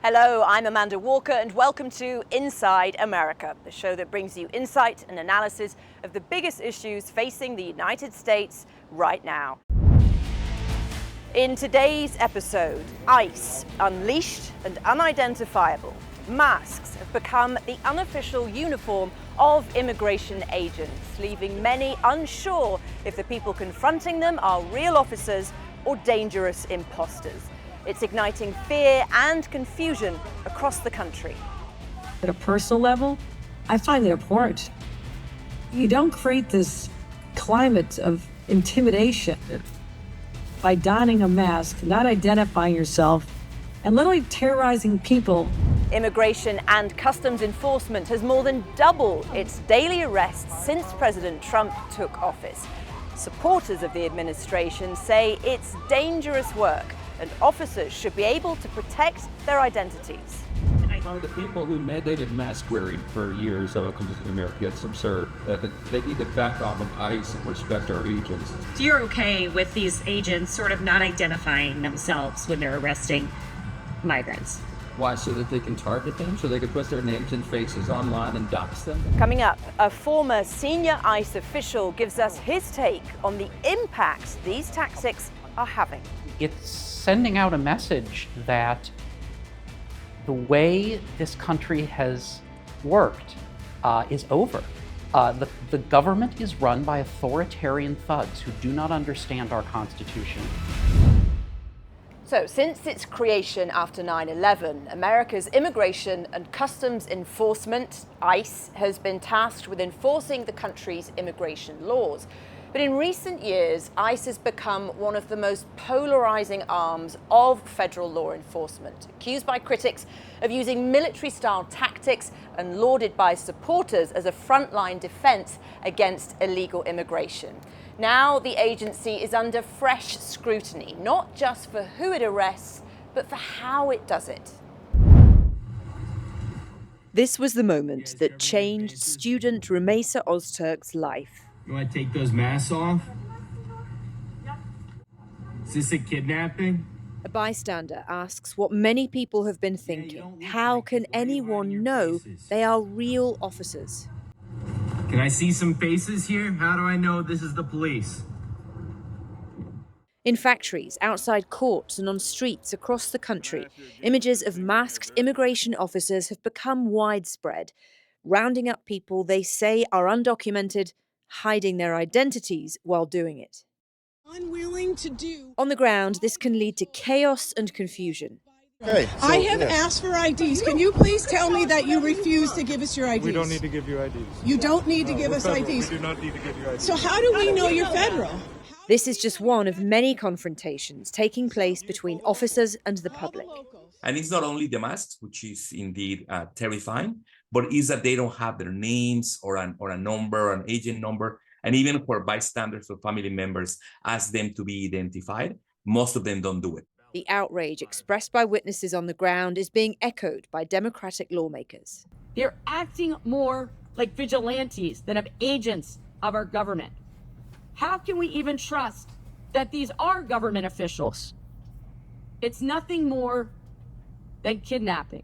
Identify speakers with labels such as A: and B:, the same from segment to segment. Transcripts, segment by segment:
A: Hello, I'm Amanda Walker and welcome to Inside America, the show that brings you insight and analysis of the biggest issues facing the United States right now. In today's episode, ICE, unleashed and unidentifiable. Masks have become the unofficial uniform of immigration agents, leaving many unsure if the people confronting them are real officers or dangerous imposters. It's igniting fear and confusion across the country.
B: At a personal level, I find it abhorrent. You don't create this climate of intimidation by donning a mask, not identifying yourself, and literally terrorizing people.
A: Immigration and Customs Enforcement has more than doubled its daily arrests since President Trump took office. Supporters of the administration say it's dangerous work and officers should be able to protect their identities.
C: The people who mandated mask wearing for years of America, it's absurd. They need to back off of ICE and respect our agents.
D: So you're okay with these agents sort of not identifying themselves when they're arresting migrants?
C: Why? So that they can target them, so they can put their names and faces online and dox them?
A: Coming up, a former senior ICE official gives us his take on the impact these tactics are having.
E: It's sending out a message that the way this country has worked is over. The government is run by authoritarian thugs who do not understand our Constitution.
A: So, since its creation after 9/11, America's Immigration and Customs Enforcement, ICE, has been tasked with enforcing the country's immigration laws. But in recent years, ICE has become one of the most polarizing arms of federal law enforcement, accused by critics of using military-style tactics and lauded by supporters as a frontline defense against illegal immigration. Now the agency is under fresh scrutiny, not just for who it arrests, but for how it does it. This was the moment that changed student Rumeysa Ozturk's life.
F: You want to take those masks off? Is this a kidnapping?
A: A bystander asks what many people have been thinking. How can anyone know they are real officers?
F: Can I see some faces here? How do I know this is the police?
A: In factories, outside courts and on streets across the country, images of masked immigration officers have become widespread, rounding up people they say are undocumented, hiding their identities while doing it.
G: Unwilling to do.
A: On the ground, this can lead to chaos and confusion.
G: I have asked for IDs. Can you please tell me that you refuse to give us your IDs?
H: We don't need to give you IDs.
G: You don't need to give us
H: federal.
G: IDs.
H: We do not need to give you IDs.
G: So how do we know you're federal?
A: This is just one of many confrontations taking place between officers and the public.
I: And it's not only the masks, which is indeed terrifying, but it's that they don't have their names or a number, or an agent number. And even where bystanders or family members ask them to be identified, most of them don't do it.
A: The outrage expressed by witnesses on the ground is being echoed by Democratic lawmakers.
J: They're acting more like vigilantes than of agents of our government. How can we even trust that these are government officials? It's nothing more than kidnapping.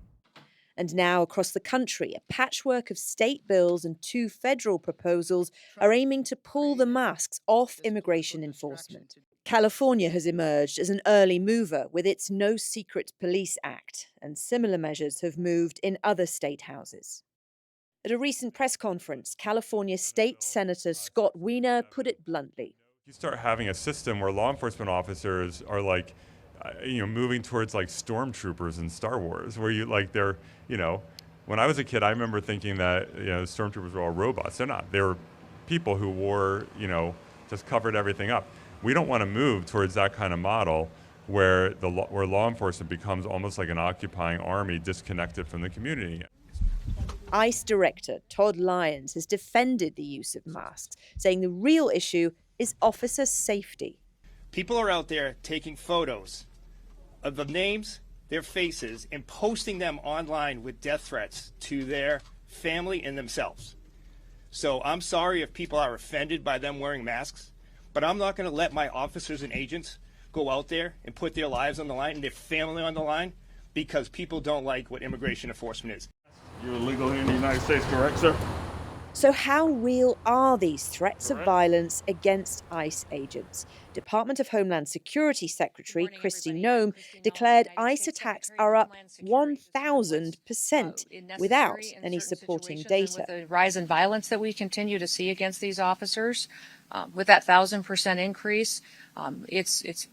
A: And now across the country, a patchwork of state bills and two federal proposals are aiming to pull the masks off immigration enforcement. California has emerged as an early mover with its No Secret Police Act, and similar measures have moved in other state houses. At a recent press conference, California State Senator Scott Wiener put it bluntly.
H: You start having a system where law enforcement officers are like, moving towards like stormtroopers in Star Wars, where when I was a kid, I remember thinking that, stormtroopers were all robots. They're not. They're people who wore, just covered everything up. We don't want to move towards that kind of model where law enforcement becomes almost like an occupying army disconnected from the community.
A: ICE Director Todd Lyons has defended the use of masks, saying the real issue is officer safety.
K: People are out there taking photos of the names, their faces, and posting them online with death threats to their family and themselves. So I'm sorry if people are offended by them wearing masks, but I'm not going to let my officers and agents go out there and put their lives on the line and their family on the line because people don't like what immigration enforcement is.
L: You're illegal here in the United States, correct, sir?
A: So how real are these threats of violence against ICE agents? Department of Homeland Security Secretary Kristi Noem declared ICE attacks are up 1,000% without any supporting data.
M: With the rise in violence that we continue to see against these officers, with that 1,000% increase, it's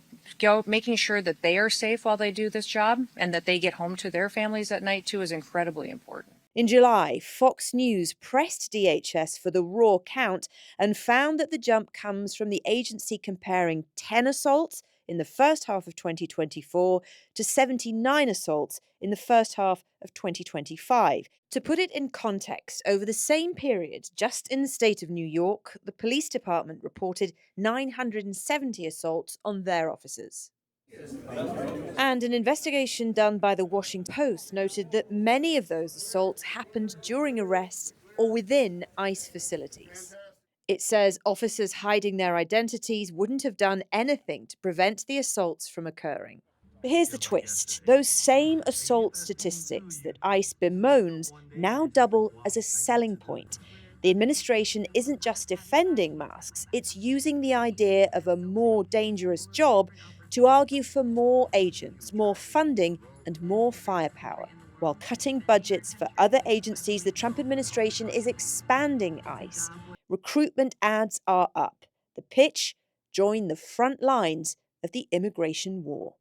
M: making sure that they are safe while they do this job and that they get home to their families at night too is incredibly important.
A: In July, Fox News pressed DHS for the raw count and found that the jump comes from the agency comparing 10 assaults in the first half of 2024 to 79 assaults in the first half of 2025. To put it in context, over the same period, just in the state of New York, the police department reported 970 assaults on their officers. And an investigation done by the Washington Post noted that many of those assaults happened during arrests or within ICE facilities. It says officers hiding their identities wouldn't have done anything to prevent the assaults from occurring. But here's the twist. Those same assault statistics that ICE bemoans now double as a selling point. The administration isn't just defending masks, it's using the idea of a more dangerous job to argue for more agents, more funding, and more firepower. While cutting budgets for other agencies, the Trump administration is expanding ICE. Recruitment ads are up. The pitch: join the front lines of the immigration war.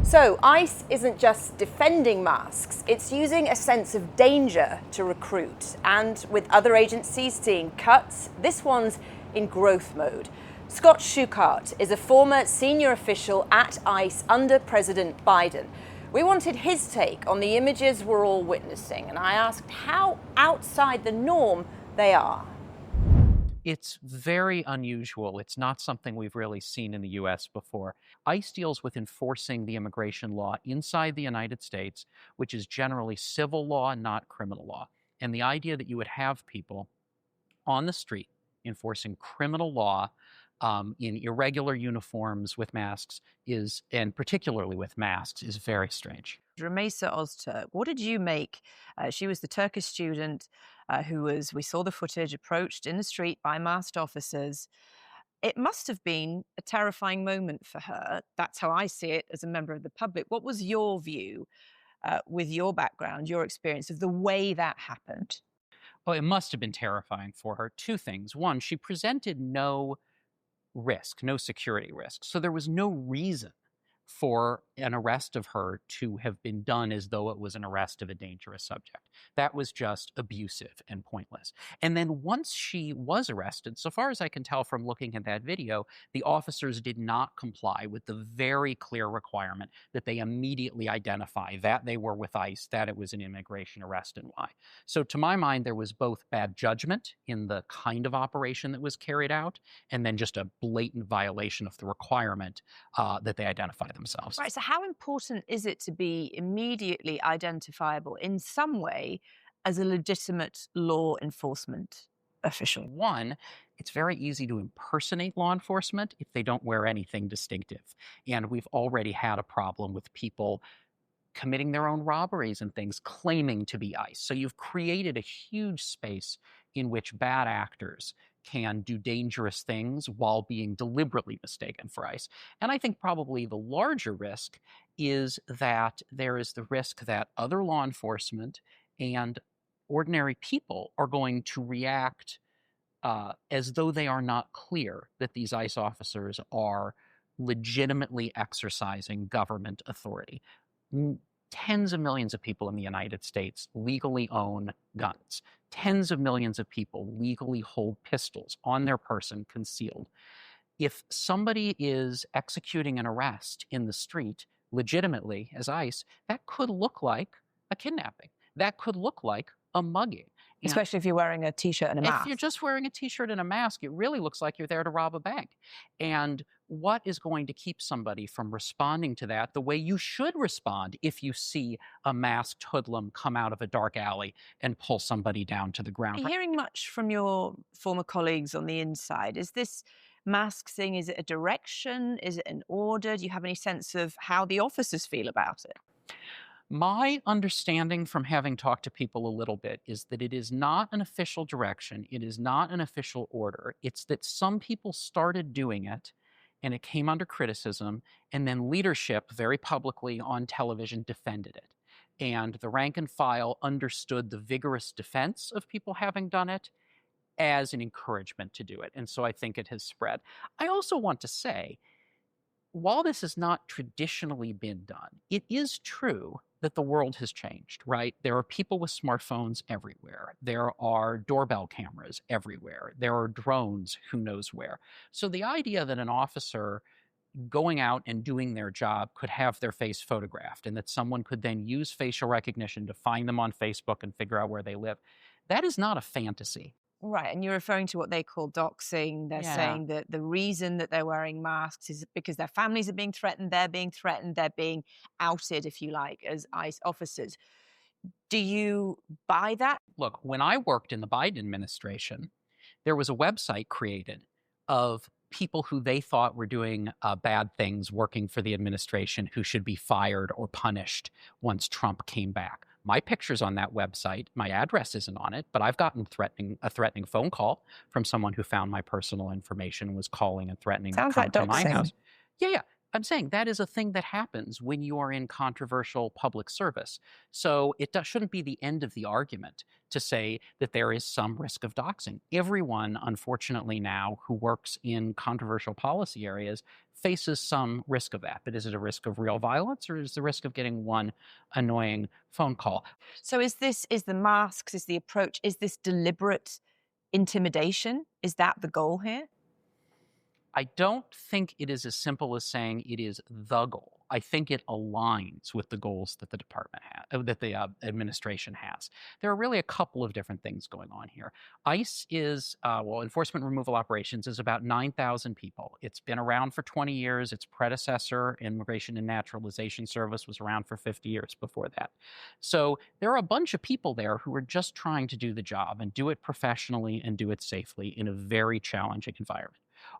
A: So ICE isn't just defending masks, it's using a sense of danger to recruit. And with other agencies seeing cuts, this one's in growth mode. Scott Shukart is a former senior official at ICE under President Biden. We wanted his take on the images we're all witnessing, and I asked how outside the norm they are.
E: It's very unusual. It's not something we've really seen in the U.S. before. ICE deals with enforcing the immigration law inside the United States, which is generally civil law, not criminal law. And the idea that you would have people on the street enforcing criminal law in irregular uniforms with masks and particularly with masks, is very strange.
N: Ramesa Ozturk, what did you make? She was the Turkish student who was, we saw the footage, approached in the street by masked officers. It must have been a terrifying moment for her. That's how I see it as a member of the public. What was your view, with your background, your experience of the way that happened?
E: Well, it must have been terrifying for her. Two things. One, she presented no risk, no security risk. So there was no reason for an arrest of her to have been done as though it was an arrest of a dangerous subject. That was just abusive and pointless. And then once she was arrested, so far as I can tell from looking at that video, the officers did not comply with the very clear requirement that they immediately identify that they were with ICE, that it was an immigration arrest, and why. So to my mind, there was both bad judgment in the kind of operation that was carried out, and then just a blatant violation of the requirement that they identify themselves.
N: Right, so how important is it to be immediately identifiable in some way as a legitimate law enforcement official?
E: One, it's very easy to impersonate law enforcement if they don't wear anything distinctive. And we've already had a problem with people committing their own robberies and things, claiming to be ICE. So you've created a huge space in which bad actors can do dangerous things while being deliberately mistaken for ICE. And I think probably the larger risk is that there is the risk that other law enforcement and ordinary people are going to react as though they are not clear that these ICE officers are legitimately exercising government authority. Tens of millions of people in the United States legally own guns. Tens of millions of people legally hold pistols on their person concealed. If somebody is executing an arrest in the street legitimately as ICE, that could look like a kidnapping. That could look like a mugging.
N: Especially if you're wearing a T-shirt and a mask.
E: If you're just wearing a T-shirt and a mask, it really looks like you're there to rob a bank. And what is going to keep somebody from responding to that the way you should respond if you see a masked hoodlum come out of a dark alley and pull somebody down to the ground?
N: Are you hearing much from your former colleagues on the inside? Is this mask thing, is it a direction? Is it an order? Do you have any sense of how the officers feel about it?
E: My understanding from having talked to people a little bit is that it is not an official direction. It is not an official order. It's that some people started doing it and it came under criticism, and then leadership very publicly on television defended it. And the rank and file understood the vigorous defense of people having done it as an encouragement to do it. And so I think it has spread. I also want to say, while this has not traditionally been done, it is true that the world has changed, right? There are people with smartphones everywhere. There are doorbell cameras everywhere. There are drones who knows where. So the idea that an officer going out and doing their job could have their face photographed and that someone could then use facial recognition to find them on Facebook and figure out where they live, that is not a fantasy.
N: Right, and you're referring to what they call doxxing. They're saying that the reason that they're wearing masks is because their families are being threatened, they're being outed, if you like, as ICE officers. Do you buy that?
E: Look, when I worked in the Biden administration, there was a website created of people who they thought were doing bad things working for the administration who should be fired or punished once Trump came back. My picture's on that website. My address isn't on it, but I've gotten a threatening phone call from someone who found my personal information and was calling and threatening to come to my house. Yeah. I'm saying that is a thing that happens when you are in controversial public service. So it shouldn't be the end of the argument to say that there is some risk of doxing. Everyone, unfortunately now, who works in controversial policy areas faces some risk of that. But is it a risk of real violence, or is the risk of getting one annoying phone call?
N: So is the masks, is the approach, is this deliberate intimidation? Is that the goal here?
E: I don't think it is as simple as saying it is the goal. I think it aligns with the goals that the department that the administration has. There are really a couple of different things going on here. ICE is, enforcement removal operations is about 9,000 people. It's been around for 20 years. Its predecessor, Immigration and Naturalization Service, was around for 50 years before that. So there are a bunch of people there who are just trying to do the job and do it professionally and do it safely in a very challenging environment.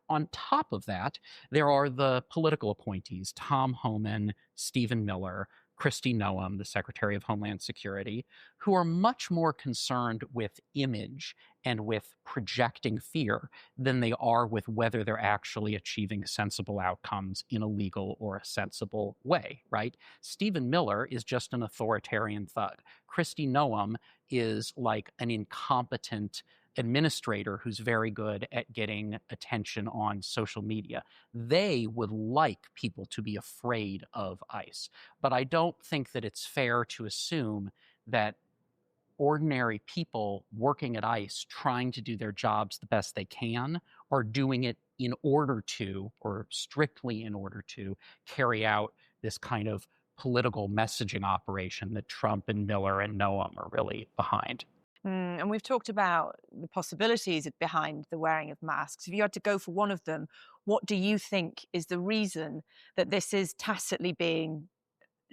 E: On top of that, there are the political appointees, Tom Homan, Stephen Miller, Kristi Noem, the Secretary of Homeland Security, who are much more concerned with image and with projecting fear than they are with whether they're actually achieving sensible outcomes in a legal or a sensible way, right? Stephen Miller is just an authoritarian thug. Kristi Noem is like an incompetent administrator who's very good at getting attention on social media. They would like people to be afraid of ICE. But I don't think that it's fair to assume that ordinary people working at ICE trying to do their jobs the best they can are doing it in order to, or strictly in order to, carry out this kind of political messaging operation that Trump and Miller and Noem are really behind.
N: And we've talked about the possibilities behind the wearing of masks. If you had to go for one of them, what do you think is the reason that this is tacitly being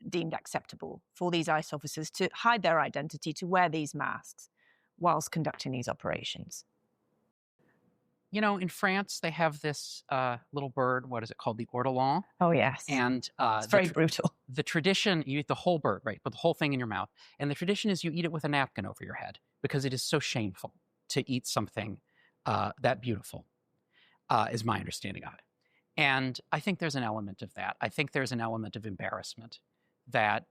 N: deemed acceptable for these ICE officers to hide their identity, to wear these masks whilst conducting these operations?
E: You know, in France, they have this little bird, what is it called? The ortolan.
N: Oh, yes.
E: And
N: it's very brutal.
E: The tradition, you eat the whole bird, right? Put the whole thing in your mouth. And the tradition is you eat it with a napkin over your head because it is so shameful to eat something that beautiful, is my understanding of it. And I think there's an element of that. I think there's an element of embarrassment that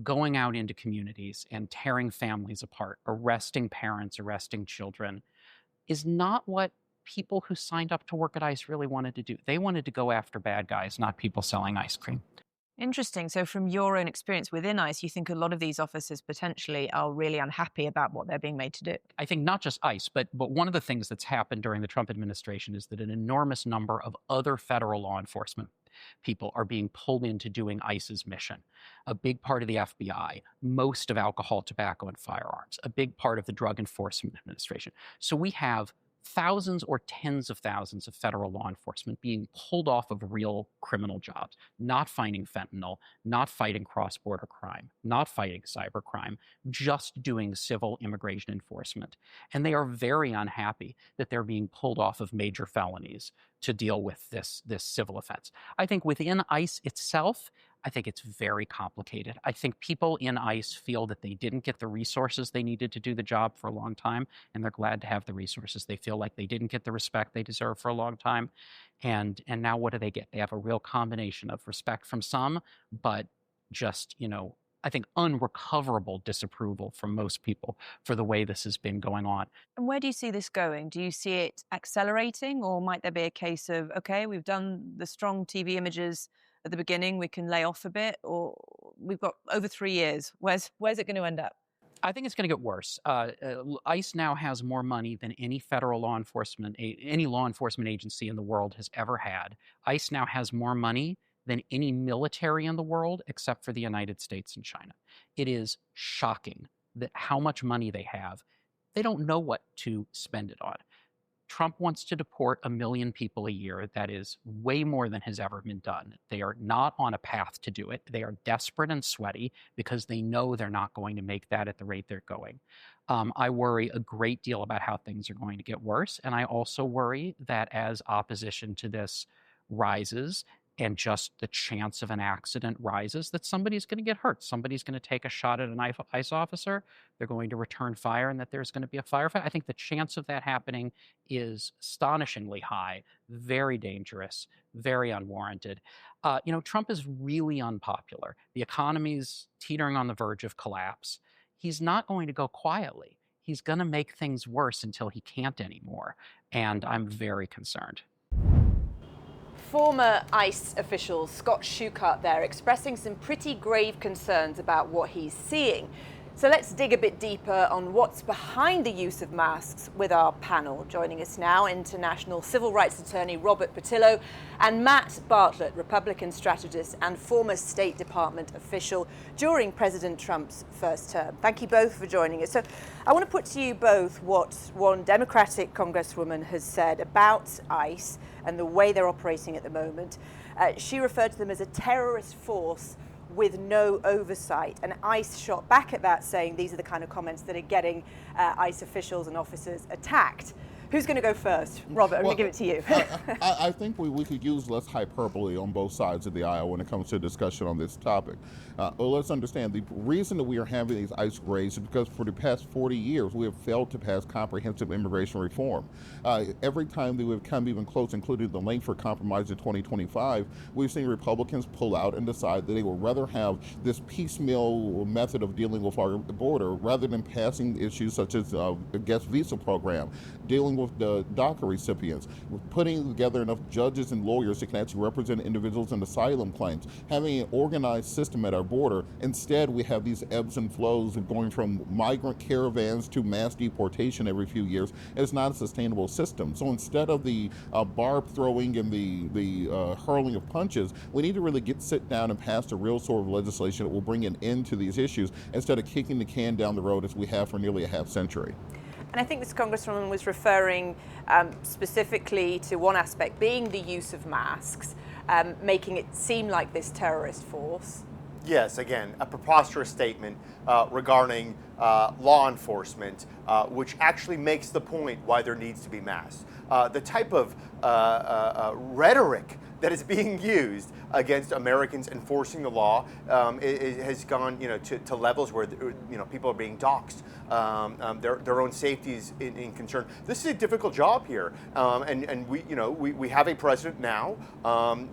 E: going out into communities and tearing families apart, arresting parents, arresting children, is not what people who signed up to work at ICE really wanted to do. They wanted to go after bad guys, not people selling ice cream.
N: Interesting. So from your own experience within ICE, you think a lot of these officers potentially are really unhappy about what they're being made to do?
E: I think not just ICE, but one of the things that's happened during the Trump administration is that an enormous number of other federal law enforcement people are being pulled into doing ICE's mission. A big part of the FBI, most of alcohol, tobacco, and firearms, a big part of the Drug Enforcement Administration. So we have thousands or tens of thousands of federal law enforcement being pulled off of real criminal jobs, not fighting fentanyl, not fighting cross-border crime, not fighting cybercrime, just doing civil immigration enforcement. And they are very unhappy that they're being pulled off of major felonies to deal with this civil offense. I think within ICE itself, I think it's very complicated. I think people in ICE feel that they didn't get the resources they needed to do the job for a long time, and they're glad to have the resources. They feel like they didn't get the respect they deserve for a long time, and now what do they get? They have a real combination of respect from some, but just, I think unrecoverable disapproval from most people for the way this has been going on.
N: And where do you see this going? Do you see it accelerating, or might there be a case of, okay, we've done the strong TV images at the beginning, we can lay off a bit, or we've got over 3 years? Where's it going to end up?
E: I think it's going to get worse. ICE now has more money than any federal law enforcement, any law enforcement agency in the world has ever had. ICE now has more money than any military in the world except for the United States and China. It is shocking that how much money they have. They don't know what to spend it on. Trump wants to deport 1 million people a year. That is way more than has ever been done. They are not on a path to do it. They are desperate and sweaty because they know they're not going to make that at the rate they're going. I worry a great deal about how things are going to get worse. And I also worry that as opposition to this rises, and just the chance of an accident rises, that somebody's going to get hurt. Somebody's going to take a shot at an ICE officer. They're going to return fire, and that there's going to be a firefight. I think the chance of that happening is astonishingly high, very dangerous, very unwarranted. Trump is really unpopular. The economy's teetering on the verge of collapse. He's not going to go quietly. He's going to make things worse until he can't anymore, and I'm very concerned.
A: Former ICE official Scott Shukart there expressing some pretty grave concerns about what he's seeing. So let's dig a bit deeper on what's behind the use of masks with our panel. Joining us now, international civil rights attorney Robert Patillo and Matt Bartlett, Republican strategist and former State Department official during President Trump's first term. Thank you both for joining us. So I want to put to you both what one Democratic congresswoman has said about ICE and the way they're operating at the moment. She referred to them as a terrorist force with no oversight. And ICE shot back at that, saying these are the kind of comments that are getting ICE officials and officers attacked. Who's going to go first? Robert, I'm going to give it to you.
O: I think we could use less hyperbole on both sides of the aisle when it comes to discussion on this topic. Well, let's understand the reason that we are having these ICE raids is because for the past 40 years we have failed to pass comprehensive immigration reform. Every time that we've come even close, including the Langford Compromise in 2025, we've seen Republicans pull out and decide that they would rather have this piecemeal method of dealing with our border rather than passing issues such as the guest visa program, dealing with the DACA recipients, putting together enough judges and lawyers that can actually represent individuals in asylum claims, having an organized system at our border. Instead, we have these ebbs and flows of going from migrant caravans to mass deportation every few years. It's not a sustainable system. So instead of the barb throwing and the hurling of punches, we need to really sit down and pass a real sort of legislation that will bring an end to these issues instead of kicking the can down the road as we have for nearly a half century.
A: And I think this congresswoman was referring specifically to one aspect being the use of masks, making it seem like this terrorist force.
P: Yes, again, a preposterous statement regarding law enforcement, which actually makes the point why there needs to be masks. The type of rhetoric that is being used against Americans enforcing the law it has gone, to levels where people are being doxxed. Their own safety is in concern. This is a difficult job here, and we have a president now.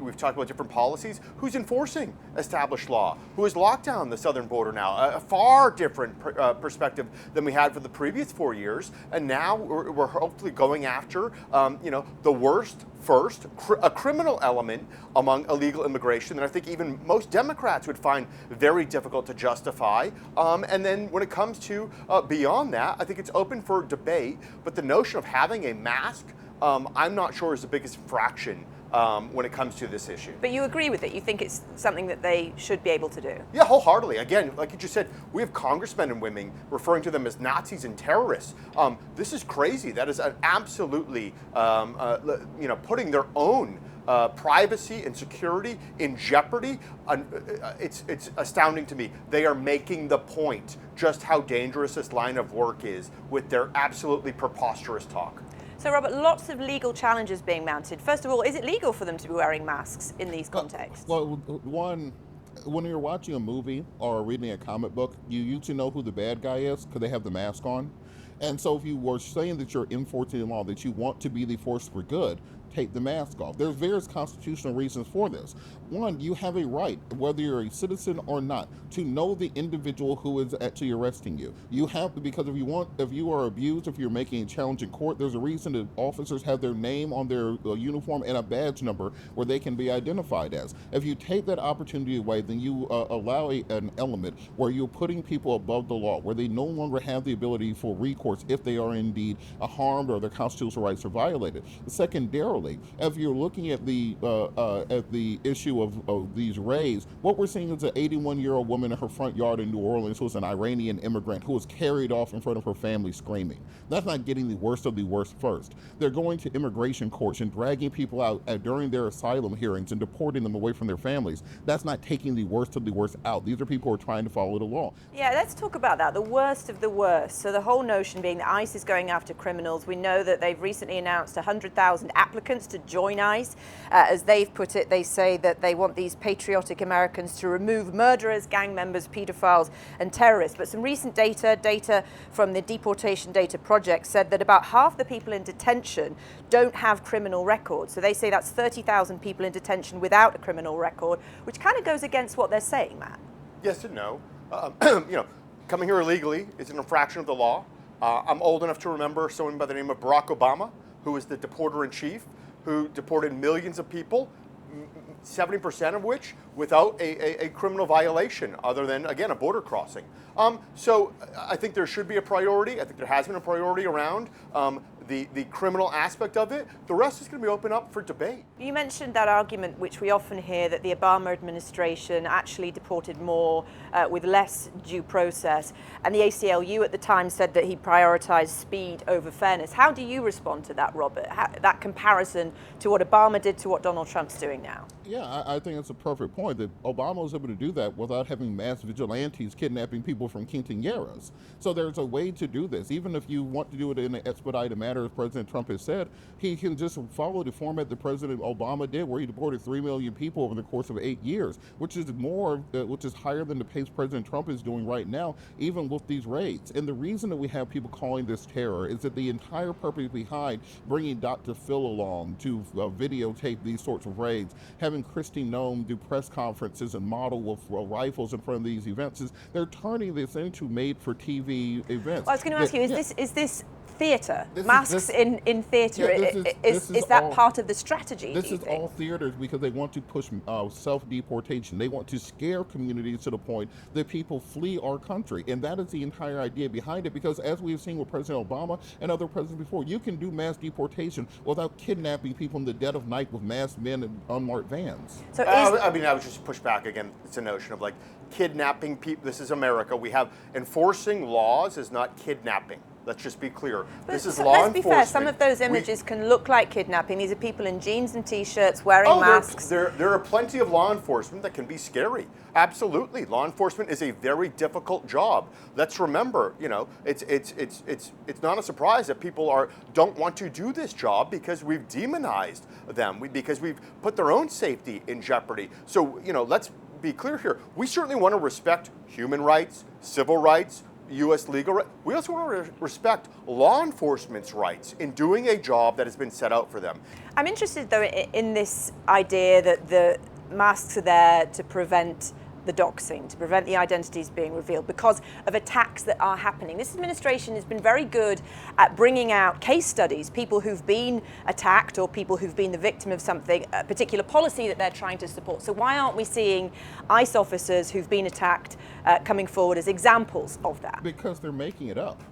P: We've talked about different policies. Who's enforcing established law? Who has locked down the southern border now? A far different perspective than we had for the previous 4 years, and now we're hopefully going after the worst first, a criminal element among illegal immigration that I think even most Democrats would find very difficult to justify. And then when it comes to beyond that, I think it's open for debate, but the notion of having a mask, I'm not sure is the biggest fraction when it comes to this issue.
A: But you agree with it? You think it's something that they should be able to do?
P: Yeah, wholeheartutely. Again, like you just said, we have congressmen and women referring to them as Nazis and terrorists. This is crazy. That is absolutely, putting their own privacy and security in jeopardy. It's astounding to me. They are making the point just how dangerous this line of work is with their absolutely preposterous talk.
A: So, Robert, lots of legal challenges being mounted. First of all, is it legal for them to be wearing masks in these contexts?
O: Well, one, when you're watching a movie or reading a comic book, you usually know who the bad guy is because they have the mask on. And so if you were saying that you're enforcing the law, that you want to be the force for good, take the mask off. There's various constitutional reasons for this. One, you have a right, whether you're a citizen or not, to know the individual who is actually arresting you. You have to, because if you are abused, if you're making a challenge in court, there's a reason that officers have their name on their uniform and a badge number where they can be identified as. If you take that opportunity away, then you allow an element where you're putting people above the law, where they no longer have the ability for recourse if they are indeed harmed or their constitutional rights are violated. Secondarily, if you're looking at the issue of these raids, what we're seeing is an 81-year-old woman in her front yard in New Orleans who is an Iranian immigrant who was carried off in front of her family screaming. That's not getting the worst of the worst first. They're going to immigration courts and dragging people out during their asylum hearings and deporting them away from their families. That's not taking the worst of the worst out. These are people who are trying to follow the law.
A: Yeah, let's talk about that, the worst of the worst. So the whole notion being that ICE is going after criminals. We know that they've recently announced 100,000 applicants to join ICE. As they've put it, they say that they want these patriotic Americans to remove murderers, gang members, pedophiles, and terrorists. But some recent data from the Deportation Data Project said that about half the people in detention don't have criminal records. So they say that's 30,000 people in detention without a criminal record, which kind of goes against what they're saying, Matt.
P: Yes and no. Coming here illegally is an infraction of the law. I'm old enough to remember someone by the name of Barack Obama, who was the deporter-in-chief, who deported millions of people, 70% of which without a criminal violation other than, again, a border crossing. So I think there should be a priority. I think there has been a priority around the criminal aspect of it. The rest is going to be open up for debate.
A: You mentioned that argument, which we often hear, that the Obama administration actually deported more with less due process. And the ACLU at the time said that he prioritized speed over fairness. How do you respond to that, Robert? That comparison to what Obama did to what Donald Trump's doing now?
O: Yeah, I think it's a perfect point that Obama was able to do that without having mass vigilantes kidnapping people from quinceañeras. So there's a way to do this. Even if you want to do it in an expedited manner, as President Trump has said, he can just follow the format that President Obama did, where he deported 3 million people over the course of 8 years, which is higher than the pace President Trump is doing right now, even with these raids. And the reason that we have people calling this terror is that the entire purpose behind bringing Dr. Phil along to videotape these sorts of raids, having Kristi Noem do press conferences and model with rifles in front of these events, is they're turning this into made-for-TV events.
A: Well, I was going to ask you, is this theatre? Masks in theatre? Is that part of the strategy?
O: This is all theaters because they want to push self-deportation. They want to scare communities to the point that people flee our country. And that is the entire idea behind it, because as we've seen with President Obama and other presidents before, you can do mass without kidnapping people in the dead of night with masked men in unmarked vans.
P: So I would just push back again. It's a notion of like kidnapping people. This is America. We have enforcing laws is not kidnapping. Let's just be clear. This is law enforcement.
A: Let's be fair, some of those images can look like kidnapping. These are people in jeans and T-shirts wearing masks.
P: There are plenty of law enforcement that can be scary. Absolutely. Law enforcement is a very difficult job. Let's remember, it's not a surprise that people don't want to do this job because we've demonized them, because we've put their own safety in jeopardy. So, let's be clear here. We certainly want to respect human rights, civil rights, U.S. legal rights. We also want to respect law enforcement's rights in doing a job that has been set out for them.
A: I'm interested, though, in this idea that the masks are there to prevent the doxxing, to prevent the identities being revealed because of attacks that are happening. This administration has been very good at bringing out case studies, people who've been attacked or people who've been the victim of something, a particular policy that they're trying to support. So why aren't we seeing ICE officers who've been attacked coming forward as examples of that?
O: Because they're making it up.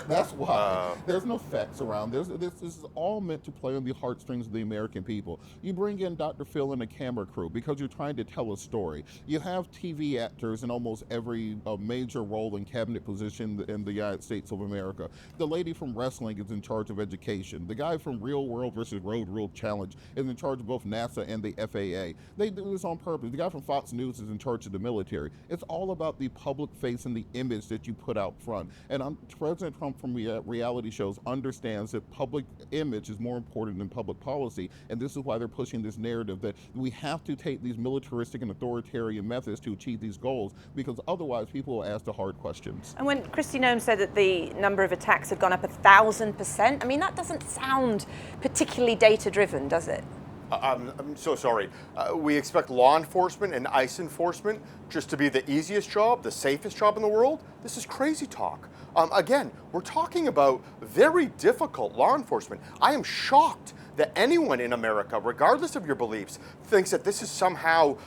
O: That's why. There's no facts around. This is all meant to play on the heartstrings of the American people. You bring in Dr. Phil and a camera crew because you're trying to tell a story. You have TV actors in almost every major role and cabinet position in the United States of America. The lady from wrestling is in charge of education. The guy from Real World versus Road Rule Challenge is in charge of both NASA and the FAA. They do this on purpose. The guy from Fox News is in charge of the military. It's all about the public face and the image that you put out front. And President President Trump from reality shows understands that public image is more important than public policy, and this is why they're pushing this narrative that we have to take these militaristic and authoritarian methods to achieve these goals, because otherwise people will ask the hard questions.
A: And when Kristi Noem said that the number of attacks had gone up 1,000%, I mean, that doesn't sound particularly data-driven, does it?
P: I'm so sorry. We expect law enforcement and ICE enforcement just to be the easiest job, the safest job in the world? This is crazy talk. Again, we're talking about very difficult law enforcement. I am shocked that anyone in America, regardless of your beliefs, thinks that this is somehow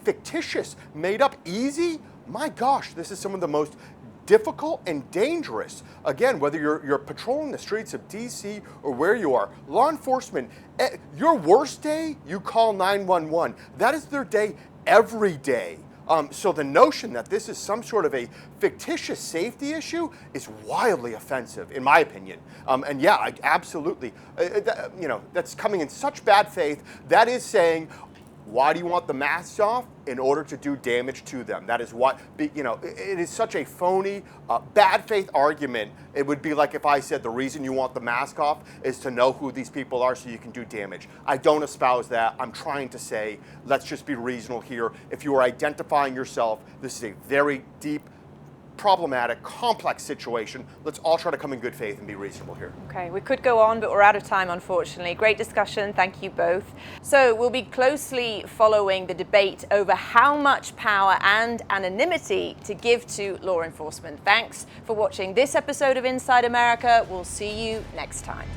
P: fictitious, made up, easy. My gosh, this is some of the most difficult and dangerous. Again, whether you're patrolling the streets of DC or where you are, law enforcement, your worst day, you call 911. That is their day every day. So the notion that this is some sort of a fictitious safety issue is wildly offensive, in my opinion. And yeah, absolutely. That's coming in such bad faith. That is saying, why do you want the masks off? In order to do damage to them. That is what, it is such a phony, bad faith argument. It would be like if I said the reason you want the mask off is to know who these people are so you can do damage. I don't espouse that. I'm trying to say, let's just be reasonable here. If you are identifying yourself, this is a very deep, problematic, complex situation. Let's all try to come in good faith and be reasonable here.
A: Okay, we could go on, but we're out of time, unfortunately. Great discussion. Thank you both. So we'll be closely following the debate over how much power and anonymity to give to law enforcement. Thanks for watching this episode of Inside America. We'll see you next time.